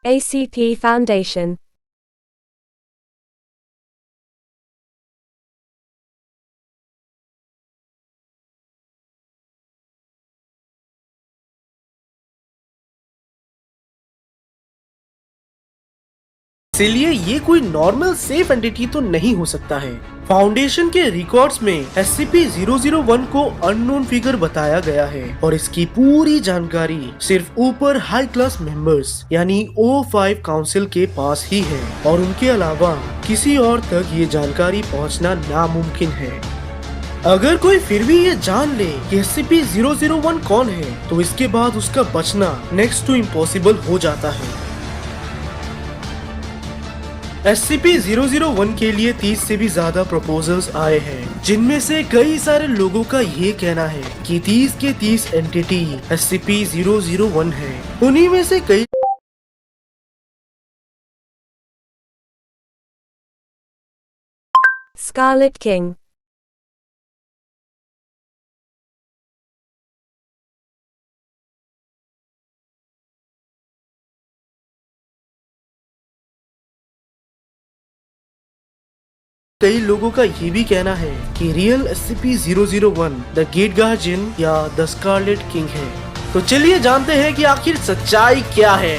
ACP Foundation. इसीलिए ये कोई नॉर्मल सेफ एंटिटी तो नहीं हो सकता है। फाउंडेशन के रिकॉर्ड्स में SCP-001 को अननोन फिगर बताया गया है और इसकी पूरी जानकारी सिर्फ ऊपर हाई क्लास मेंबर्स यानी O5 काउंसिल के पास ही है और उनके अलावा किसी और तक ये जानकारी पहुंचना नामुमकिन है। अगर कोई फिर भी ये जान ले कि SCP-001 कौन है तो इसके बाद उसका बचना नेक्स्ट टू इम्पॉसिबल हो जाता है। SCP-001 के लिए 30 से भी ज्यादा प्रपोजल्स आए हैं, जिनमें से कई सारे लोगों का ये कहना है कि 30 के 30 एंटिटी SCP-001 है। उन्हीं में से कई Scarlet King. कई लोगों का ये भी कहना है कि real SCP-001 the gate guardian या द स्कारलेट किंग है। तो चलिए जानते हैं कि आखिर सच्चाई क्या है।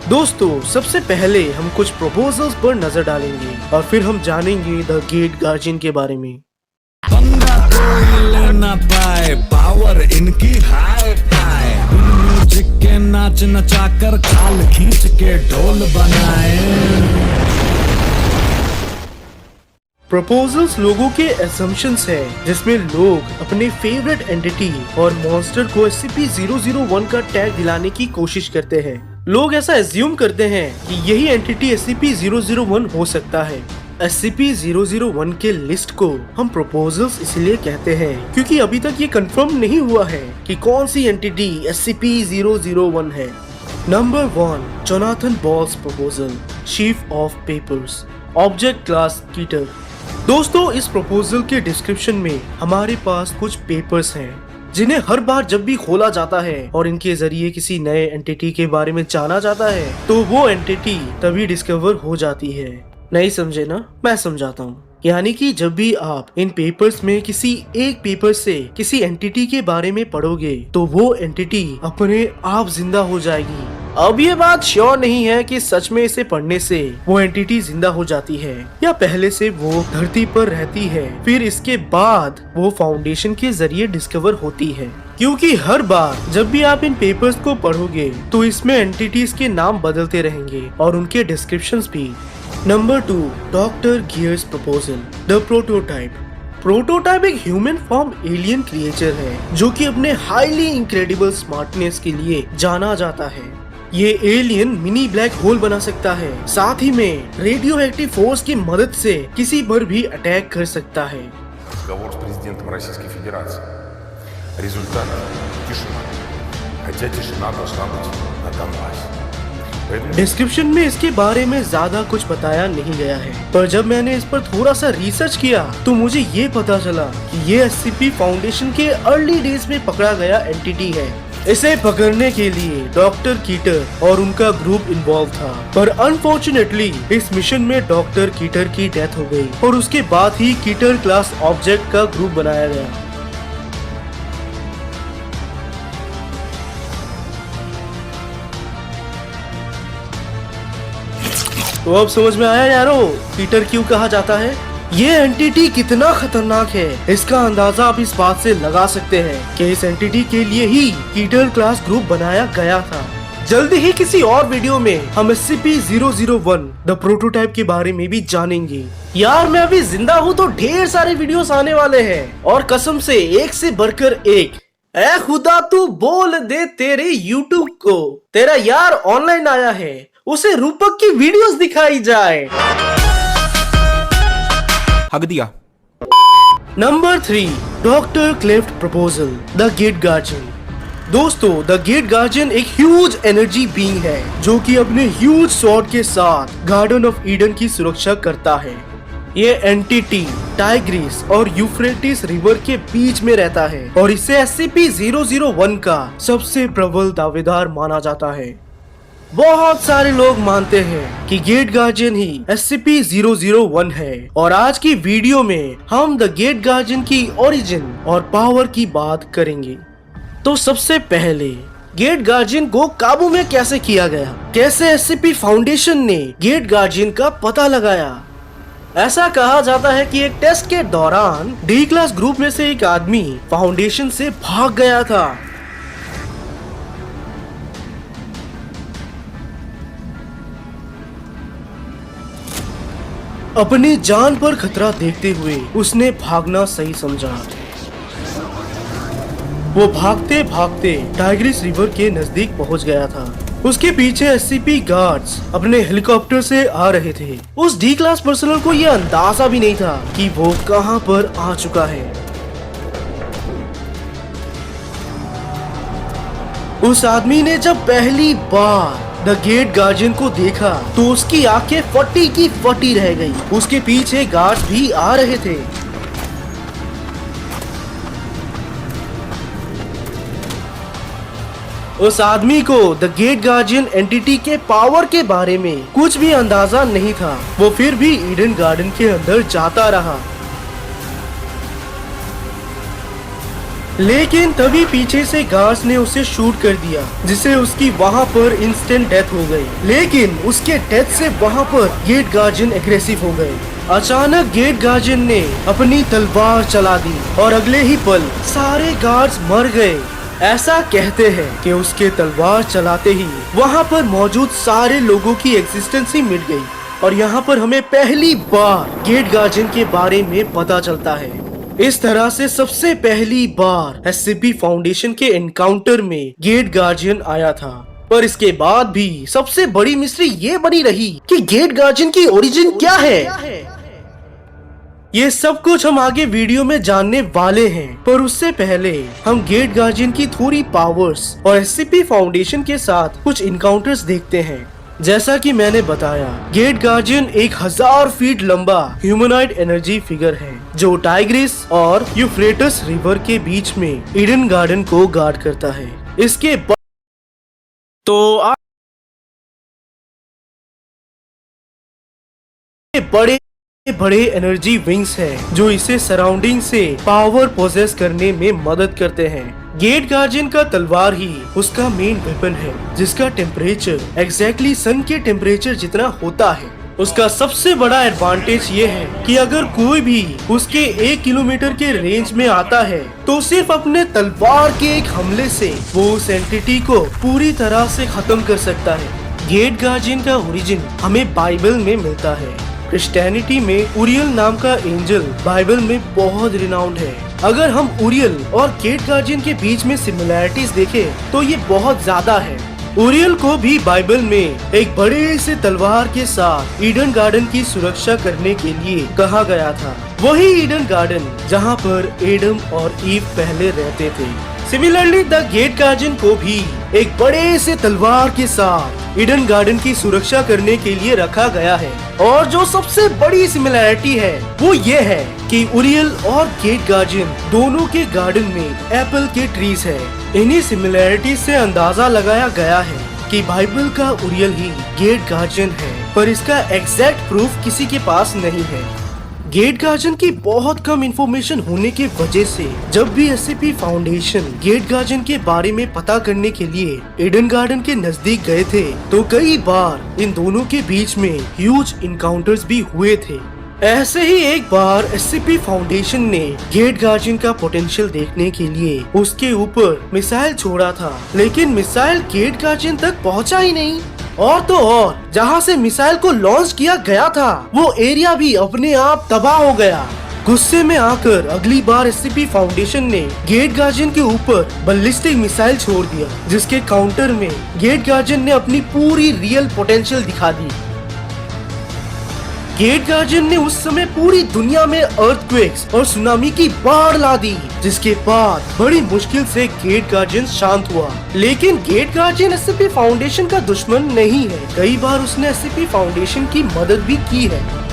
दोस्तों, सबसे पहले हम कुछ प्रपोजल्स पर नजर डालेंगे और फिर हम जानेंगे द गेट गार्जियन के बारे में। पंगा कोई लेना पाए, पावर इनकी हाई फाई, म्यूजिक के नाच नचाकर खाल खींच के ढोल बनाए। प्रपोजल्स लोगों के असम्पशंस है, जिसमें लोग अपने फेवरेट एंटिटी और मॉन्स्टर को SCP-001 का टैग दिलाने की कोशिश करते हैं। लोग ऐसा एज्यूम करते हैं कि यही एंटिटी SCP-001 हो सकता है। SCP-001 के लिस्ट को हम प्रपोजल्स इसलिए कहते हैं क्योंकि अभी तक ये कंफर्म नहीं हुआ है कि कौन सी एंटिटी SCP-001 है। Number 1, Jonathan Ball's proposal, chief of papers, object class keter. दोस्तों, इस प्रपोजल के डिस्क्रिप्शन में हमारे पास कुछ पेपर्स हैं, जिन्हें हर बार जब भी खोला जाता है और इनके जरिए किसी नए एंटिटी के बारे में जाना जाता है तो वो एंटिटी तभी डिस्कवर हो जाती है। नहीं समझे ना? मैं समझाता हूँ। यानी कि जब भी आप इन पेपर्स में किसी एक पेपर से किसी एंटिटी के बारे में पढ़ोगे तो वो एंटिटी अपने आप जिंदा हो जाएगी। अब ये बात श्योर नहीं है कि सच में इसे पढ़ने से वो एंटिटी जिंदा हो जाती है या पहले से वो धरती पर रहती है, फिर इसके बाद वो फाउंडेशन के जरिए डिस्कवर होती है। क्योंकि हर बार जब भी आप इन पेपर्स को पढ़ोगे तो इसमें एंटिटीज के नाम बदलते रहेंगे और उनके डिस्क्रिप्शंस भी। Number 2, doctor gears proposal, the prototype. Prototype एक ह्यूमन फॉर्म एलियन क्रिएचर है जो कि अपने हाईली इनक्रेडिबल स्मार्टनेस के लिए जाना जाता है। ये एलियन मिनी ब्लैक होल बना सकता है, साथ ही में रेडियो एक्टिव फोर्स की मदद से किसी पर भी अटैक कर सकता है। Разговор с президентом Российской Федерации. Результат – тишина. Хотя тишина должна быть на Донбассе. Поэтому डिस्क्रिप्शन में इसके बारे में ज्यादा कुछ बताया नहीं गया है, पर जब मैंने इस पर थोड़ा सा रिसर्च किया तो मुझे ये पता चला कि ये SCP फाउंडेशन के अर्ली डेज में पकड़ा गया एंटिटी है। इसे पकड़ने के लिए डॉक्टर कीटर और उनका ग्रुप इन्वॉल्व था, पर अनफॉर्चुनेटली इस मिशन में डॉक्टर कीटर की डेथ हो गई और उसके बाद ही कीटर क्लास ऑब्जेक्ट का ग्रुप बनाया गया। तो अब समझ में आया यारो, कीटर क्यों कहा जाता है। ये एंटिटी कितना खतरनाक है इसका अंदाजा आप इस बात से लगा सकते हैं कि इस एंटिटी के लिए ही कीटर क्लास ग्रुप बनाया गया था। जल्दी ही किसी और वीडियो में हम SCP-001 द प्रोटोटाइप के बारे में भी जानेंगे। यार मैं अभी जिंदा हूँ तो ढेर सारे वीडियोस आने वाले हैं और कसम से एक से बढ़कर एक। ऐ खुदा तू बोल दे तेरे YouTube को, तेरा यार ऑनलाइन आया है, उसे रूपक की वीडियोस दिखाई जाए। हक दिया। Number 3, doctor Clef proposal the gate guardian. दोस्तों, द गेट गार्जियन एक ह्यूज एनर्जी बीइंग है जो कि अपने ह्यूज स्वॉर्ड के साथ गार्डन ऑफ ईडन की सुरक्षा करता है। ये एंटिटी टाइग्रिस और यूफ्रेटिस रिवर के बीच में रहता है और इसे SCP-001 का सबसे प्रबल दावेदार माना जाता है। बहुत सारे लोग मानते हैं कि गेट गार्जियन ही SCP-001 है और आज की वीडियो में हम द गेट गार्जियन की ओरिजिन और पावर की बात करेंगे। तो सबसे पहले गेट गार्जियन को काबू में कैसे किया गया, कैसे SCP फाउंडेशन ने गेट गार्जियन का पता लगाया। ऐसा कहा जाता है कि एक टेस्ट के दौरान D क्लास ग्रुप में से एक आदमी फाउंडेशन से भाग गया था। अपनी जान पर खतरा देखते हुए उसने भागना सही समझा। वो भागते भागते टाइग्रिस रिवर के नजदीक पहुंच गया था। उसके पीछे SCP गार्ड्स अपने हेलीकॉप्टर से आ रहे थे। उस D क्लास पर्सनल को यह अंदाजा भी नहीं था कि वो कहां पर आ चुका है। उस आदमी ने जब पहली बार द गेट गार्जियन को देखा तो उसकी आंखें फटी की फटी रह गई। उसके पीछे गार्ड्स भी आ रहे थे। उस आदमी को द गेट गार्जियन एंटिटी के पावर के बारे में कुछ भी अंदाजा नहीं था। वो फिर भी ईडन गार्डन के अंदर जाता रहा, लेकिन तभी पीछे से गार्ड्स ने उसे शूट कर दिया, जिससे उसकी वहां पर इंस्टेंट डेथ हो गई। लेकिन उसके डेथ से वहां पर गेट गार्जियन एग्रेसिव हो गए। अचानक गेट गार्जियन ने अपनी तलवार चला दी और अगले ही पल सारे गार्ड्स मर गए। ऐसा कहते हैं कि उसके तलवार चलाते ही वहां पर मौजूद सारे लोगों की एग्जिस्टेंस ही मिट गई और यहाँ पर हमें पहली बार गेट गार्जियन के बारे में पता चलता है। इस तरह से सबसे पहली बार SCP फाउंडेशन के एनकाउंटर में गेट गार्जियन आया था। पर इसके बाद भी सबसे बड़ी मिस्ट्री ये बनी रही कि गेट गार्जियन की ओरिजिन क्या है। ये सब कुछ हम आगे वीडियो में जानने वाले हैं, पर उससे पहले हम गेट गार्जियन की थोड़ी पावर्स और SCP फाउंडेशन के साथ कुछ इनकाउंटर्स देखते हैं। जैसा कि मैंने बताया, गेट गार्जियन 1000 फीट लंबा ह्यूमनॉइड एनर्जी फिगर है जो टाइग्रिस और यूफ्रेटस रिवर के बीच में ईडन गार्डन को गार्ड करता है। इसके बड़े बड़े एनर्जी विंग्स हैं जो इसे सराउंडिंग से पावर पोजेस करने में मदद करते हैं। गेट गार्जियन का तलवार ही उसका मेन वेपन है, जिसका टेम्परेचर एग्जैक्टली सन के टेम्परेचर जितना होता है। उसका सबसे बड़ा एडवांटेज ये है कि अगर कोई भी उसके 1 किलोमीटर के रेंज में आता है तो सिर्फ अपने तलवार के एक हमले से वो उस एंटिटी को पूरी तरह से खत्म कर सकता है। गेट गार्जियन का ओरिजिन हमें बाइबल में मिलता है। क्रिश्चियनिटी में उरियल नाम का एंजल बाइबल में बहुत रिनाउंड है। अगर हम उरियल और गेट गार्जियन के बीच में सिमिलैरिटीज देखें तो ये बहुत ज्यादा है। उरियल को भी बाइबल में एक बड़े से तलवार के साथ ईडन गार्डन की सुरक्षा करने के लिए कहा गया था। वही ईडन गार्डन जहाँ पर एडम और ईव पहले रहते थे। सिमिलरली द गेट गार्जियन को भी एक बड़े से तलवार के साथ ईडन गार्डन की सुरक्षा करने के लिए रखा गया है। और जो सबसे बड़ी सिमिलैरिटी है वो ये है कि उरियल और गेट गार्जियन दोनों के गार्डन में एप्पल के ट्रीज है। इन्हीं सिमिलैरिटी से अंदाजा लगाया गया है कि बाइबल का उरियल ही गेट गार्जियन है, पर इसका एग्जैक्ट प्रूफ किसी के पास नहीं है। गेट गार्जियन की बहुत कम इंफॉर्मेशन होने की वजह से जब भी एससीपी फाउंडेशन गेट गार्जियन के बारे में पता करने के लिए ईडन गार्डन के नजदीक गए थे तो कई बार इन दोनों के बीच में ह्यूज इनकाउंटर्स भी हुए थे। ऐसे ही एक बार एससीपी फाउंडेशन ने गेट गार्जियन का पोटेंशियल देखने के लिए उसके ऊपर मिसाइल छोड़ा था, लेकिन मिसाइल गेट गार्जियन तक पहुंचा ही नहीं। और तो और जहां से मिसाइल को लॉन्च किया गया था वो एरिया भी अपने आप तबाह हो गया। गुस्से में आकर अगली बार एससीपी फाउंडेशन ने गेट गार्जियन के ऊपर बैलिस्टिक मिसाइल छोड़ दिया, जिसके काउंटर में गेट गार्जियन ने अपनी पूरी रियल पोटेंशियल दिखा दी। गेट गार्जियन ने उस समय पूरी दुनिया में अर्थक्वेक्स और सुनामी की बाढ़ ला दी, जिसके बाद बड़ी मुश्किल से गेट गार्जियन शांत हुआ। लेकिन गेट गार्जियन एससीपी फाउंडेशन का दुश्मन नहीं है, कई बार उसने एससीपी फाउंडेशन की मदद भी की है।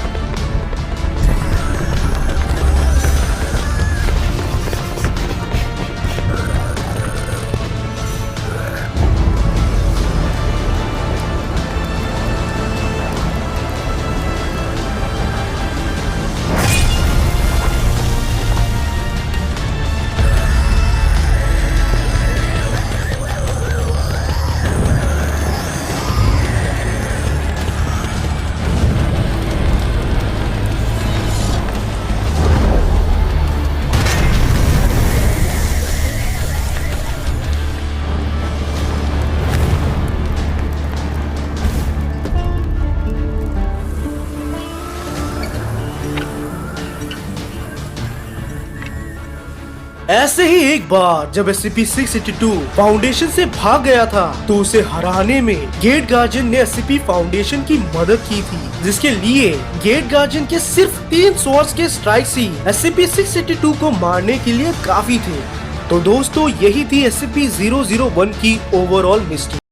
ऐसे ही एक बार जब SCP-682 फाउंडेशन से भाग गया था तो उसे हराने में गेट गार्जियन ने SCP फाउंडेशन की मदद की थी, जिसके लिए गेट गार्जियन के सिर्फ 3 स्वॉर्ड्स के स्ट्राइक्स ही SCP-682 को मारने के लिए काफी थे। तो दोस्तों यही थी SCP-001 की ओवरऑल मिस्ट्री।